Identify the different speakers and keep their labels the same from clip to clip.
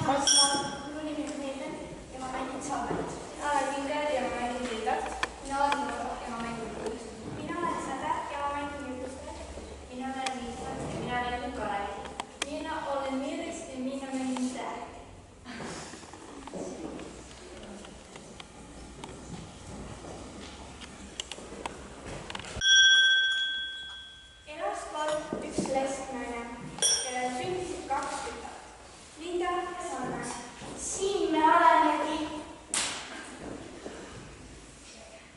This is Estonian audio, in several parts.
Speaker 1: Mul nimi on Meelen ja ma mängin Saamet. Mina olen Inger ja ma mängin Lillat. Mina olen Noora ja ma mängin Kuust. Mina olen Säde ja ma mängin Jutlustel. Mina olen Liisat ja mina mängin Kalevi. Mina olen Miris ja mina mängin Tähe. Elas palun üks lesknaine, kellel sündisid 2 tütart, Linda ja Sanna. Siin me olemegi.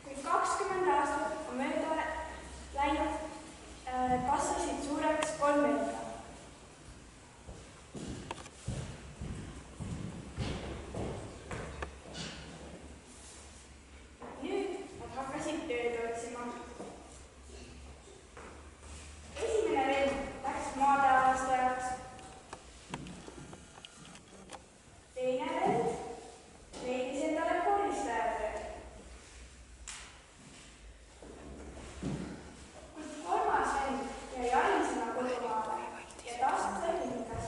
Speaker 1: Kui 20 aastat on mööda läinud, kasvasid suureks 3 õnda. Nüüd nad hakkasid tööd otsima. Esimene vend läks maadealastajaks. Teine vend leidis endale koolistajatöö. Kuid 3. vend jäi ainsana kodumaale ja tast sai hingas.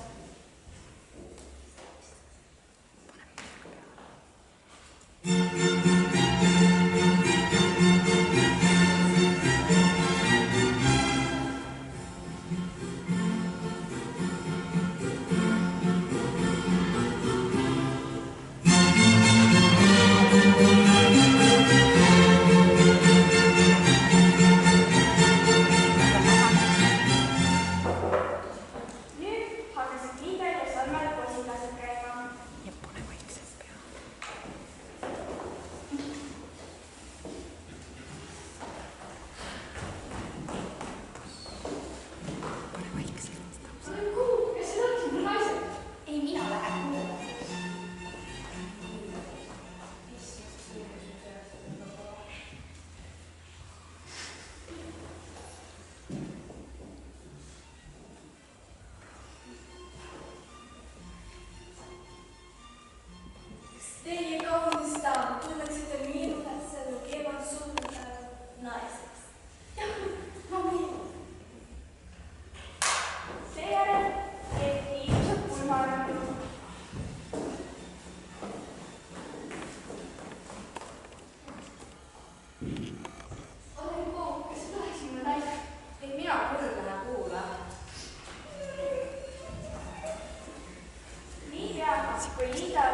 Speaker 1: Teie kaunis daam, tunneksite minule selle kevad suunda naiseks. Jah, ma meenun. Seejärel tehti ilusad pulmarandud. Olen Kook, kas tuleksime naiseks? Ei, mina küll lähe kuula. Niipea, kui Liida